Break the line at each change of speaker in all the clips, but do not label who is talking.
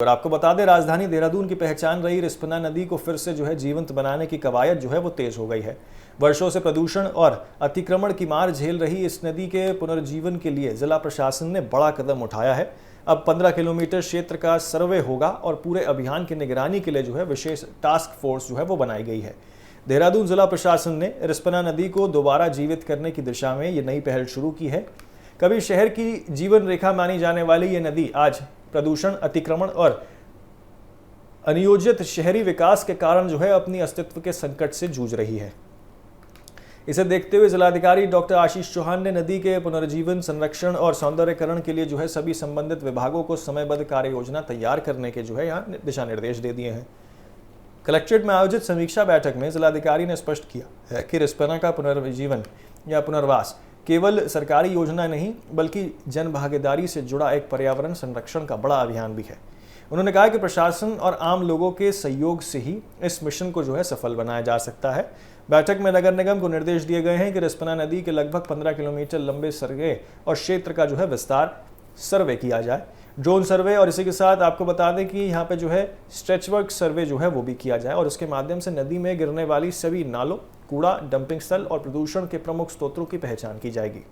और आपको बता दें, राजधानी देहरादून की पहचान रही रिस्पना नदी को फिर से जीवंत बनाने की कवायद वो तेज हो गई है। वर्षों से प्रदूषण और अतिक्रमण की मार झेल रही इस नदी के पुनर्जीवन के लिए जिला प्रशासन ने बड़ा कदम उठाया है। अब 15 किलोमीटर क्षेत्र का सर्वे होगा और पूरे अभियान की निगरानी के लिए विशेष टास्क फोर्स वो बनाई गई है। देहरादून जिला प्रशासन ने रिस्पना नदी को दोबारा जीवित करने की दिशा में ये नई पहल शुरू की है। कभी शहर की जीवन रेखा मानी जाने वाली ये नदी आज प्रदूषण, अतिक्रमण और अनियोजित शहरी विकास के कारण अपनी अस्तित्व के संकट से जूझ रही है। इसे देखते हुए जिलाधिकारी डॉक्टर आशीष चौहान ने नदी के पुनर्जीवन, संरक्षण और सौंदर्यीकरण के लिए सभी संबंधित विभागों को समयबद्ध कार्य योजना तैयार करने के यहाँ दिशा निर्देश दे दिए हैं। कलेक्ट्रेट में आयोजित समीक्षा बैठक में जिलाधिकारी ने स्पष्ट किया है कि रिस्पना का पुनर्जीवन या पुनर्वास केवल सरकारी योजना नहीं बल्कि जन भागीदारी से जुड़ा एक पर्यावरण संरक्षण का बड़ा अभियान भी है। उन्होंने कहा कि प्रशासन और आम लोगों के सहयोग से ही इस मिशन को सफल बनाया जा सकता है। बैठक में नगर निगम को निर्देश दिए गए हैं कि रिस्पना नदी के लगभग 15 किलोमीटर लंबे सर्वे और क्षेत्र का विस्तार सर्वे किया जाए, ड्रोन सर्वे, और इसी के साथ आपको बता दें कि यहाँ पे स्ट्रेच वर्क सर्वे वो भी किया जाए और उसके माध्यम से नदी में गिरने वाली सभी नालों, कूड़ा, डंपिंग स्थल और प्रदूषण के प्रमुख स्रोतों की पहचान की जाएगी।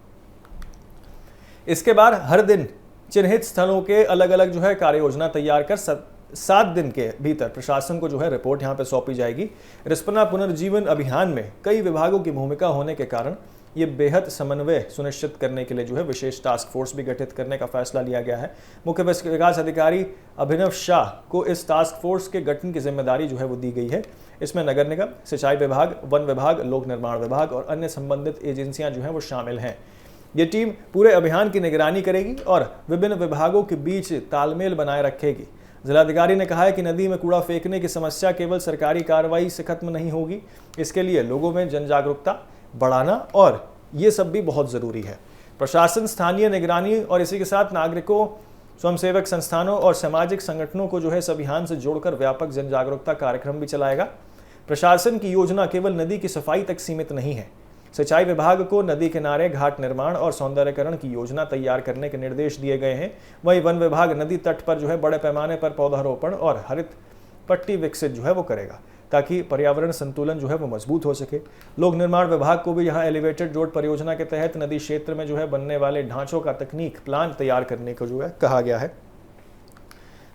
इसके बाद हर दिन चिन्हित स्थलों के अलग अलग कार्य योजना तैयार कर 7 दिन के भीतर प्रशासन को रिपोर्ट यहाँ पे सौंपी जाएगी। रिस्पना पुनर्जीवन अभियान में कई विभागों की भूमिका होने के कारण ये बेहद समन्वय सुनिश्चित करने के लिए विशेष टास्क फोर्स भी गठित करने का फैसला लिया गया है। मुख्य विकास अधिकारी अभिनव शाह को इस टास्क फोर्स के गठन की जिम्मेदारी वो दी गई है। इसमें नगर निगम, सिंचाई विभाग, वन विभाग, लोक निर्माण विभाग और अन्य संबंधित एजेंसियां वो शामिल हैं। ये टीम पूरे अभियान की निगरानी करेगी और विभिन्न विभागों के बीच तालमेल बनाए रखेगी। जिलाधिकारी ने कहा है कि नदी में कूड़ा फेंकने की समस्या केवल सरकारी कार्रवाई से खत्म नहीं होगी, इसके लिए लोगों में जन जागरूकता बढ़ाना और ये सब भी बहुत ज़रूरी है। प्रशासन स्थानीय निगरानी और इसी के साथ नागरिकों, स्वयंसेवक संस्थानों और सामाजिक संगठनों को इस अभियान से जोड़कर व्यापक जन जागरूकता कार्यक्रम भी चलाएगा। प्रशासन की योजना केवल नदी की सफाई तक सीमित नहीं है। सिंचाई विभाग को नदी किनारे घाट निर्माण और सौंदर्यीकरण की योजना तैयार करने के निर्देश दिए गए हैं। वहीं वन विभाग नदी तट पर बड़े पैमाने पर पौधारोपण और हरित पट्टी विकसित वो करेगा ताकि पर्यावरण संतुलन वो मजबूत हो सके। लोक निर्माण विभाग को भी यहाँ एलिवेटेड रोड परियोजना के तहत नदी क्षेत्र में बनने वाले ढांचों का तकनीक प्लान तैयार करने को कहा गया है,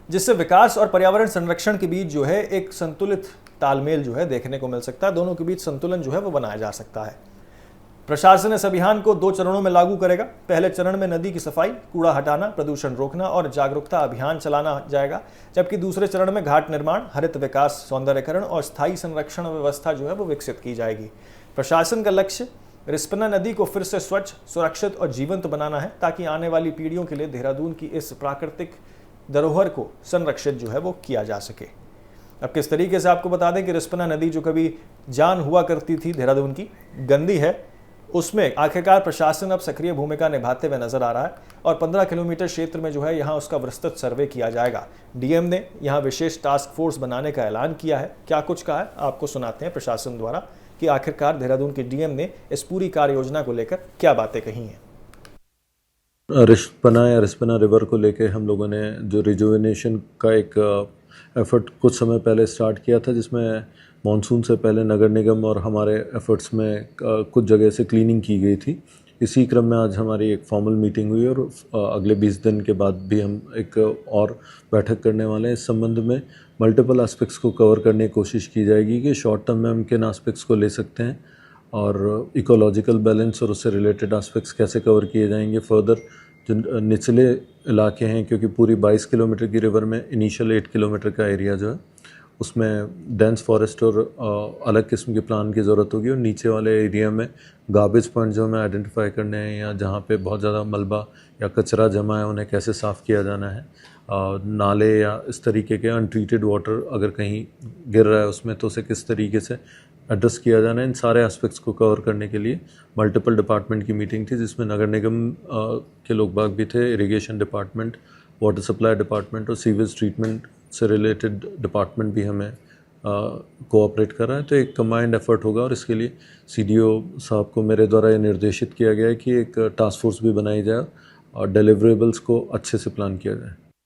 जिससे विकास और पर्यावरण संरक्षण के बीच एक संतुलित तालमेल देखने को मिल सकता है। दोनों के बीच संतुलन वो बनाया जा सकता है। प्रशासन इस अभियान को 2 चरणों में लागू करेगा। पहले चरण में नदी की सफाई, कूड़ा हटाना, प्रदूषण रोकना और जागरूकता अभियान चलाना जाएगा, जबकि दूसरे चरण में घाट निर्माण, हरित विकास, सौंदर्यीकरण और स्थायी संरक्षण व्यवस्था वो विकसित की जाएगी। प्रशासन का लक्ष्य रिस्पना नदी को फिर से स्वच्छ, सुरक्षित और जीवंत बनाना है ताकि आने वाली पीढ़ियों के लिए देहरादून की इस प्राकृतिक धरोहर को संरक्षित वो किया जा सके। अब किस तरीके से आपको बता दें कि रिस्पना नदी जो कभी जान हुआ करती थी देहरादून की, गंदी है, उसमें आखिरकार प्रशासन अब सक्रिय भूमिका निभाते हुए नजर आ रहा है और 15 किलोमीटर क्षेत्र में यहाँ उसका विस्तृत सर्वे किया जाएगा। डीएम ने यहाँ विशेष टास्क फोर्स बनाने का ऐलान किया है। क्या कुछ कहा है आपको सुनाते हैं प्रशासन द्वारा कि आखिरकार देहरादून के डीएम ने इस पूरी कार्य योजना को लेकर क्या बातें कही हैं।
रिस्पना या रिस्पना रिवर को लेकर हम लोगों ने जो रिजुविनेशन का एक एफर्ट कुछ समय पहले स्टार्ट किया था, जिसमें मॉनसून से पहले नगर निगम और हमारे एफर्ट्स में कुछ जगह से क्लीनिंग की गई थी। इसी क्रम में आज हमारी एक फॉर्मल मीटिंग हुई और अगले 20 दिन के बाद भी हम एक और बैठक करने वाले हैं। इस संबंध में मल्टीपल एस्पेक्ट्स को कवर करने की कोशिश की जाएगी कि शॉर्ट टर्म में हम किन एस्पेक्ट्स को ले सकते हैं और इकोलॉजिकल बैलेंस और उससे रिलेटेड एस्पेक्ट्स कैसे कवर किए जाएंगे। फर्दर जो निचले इलाके हैं, क्योंकि पूरी 22 किलोमीटर की रिवर में इनिशियल 8 किलोमीटर का एरिया उसमें डेंस फॉरेस्ट और अलग किस्म के प्लान की ज़रूरत होगी और नीचे वाले एरिया में गार्बेज पॉइंट हमें आइडेंटिफाई करने हैं या जहाँ पे बहुत ज़्यादा मलबा या कचरा जमा है उन्हें कैसे साफ़ किया जाना है। नाले या इस तरीके के अनट्रीटेड वाटर अगर कहीं गिर रहा है उसमें तो उसे किस तरीके से एड्रेस किया जाना है। इन सारे एस्पेक्ट्स को कवर करने के लिए मल्टीपल डिपार्टमेंट की मीटिंग थी, जिसमें नगर निगम के लोग बाग भी थे, irrigation department, water supply department और सीवेज ट्रीटमेंट से रिलेटेड डिपार्टमेंट भी हमें कोऑपरेट कर रहा है। तो एक कंबाइंड एफर्ट होगा और इसके लिए सीडीओ साहब को मेरे द्वारा ये निर्देशित किया गया है कि एक टास्क फोर्स भी बनाई जाए और डिलीवरेबल्स को अच्छे से प्लान किया जाए।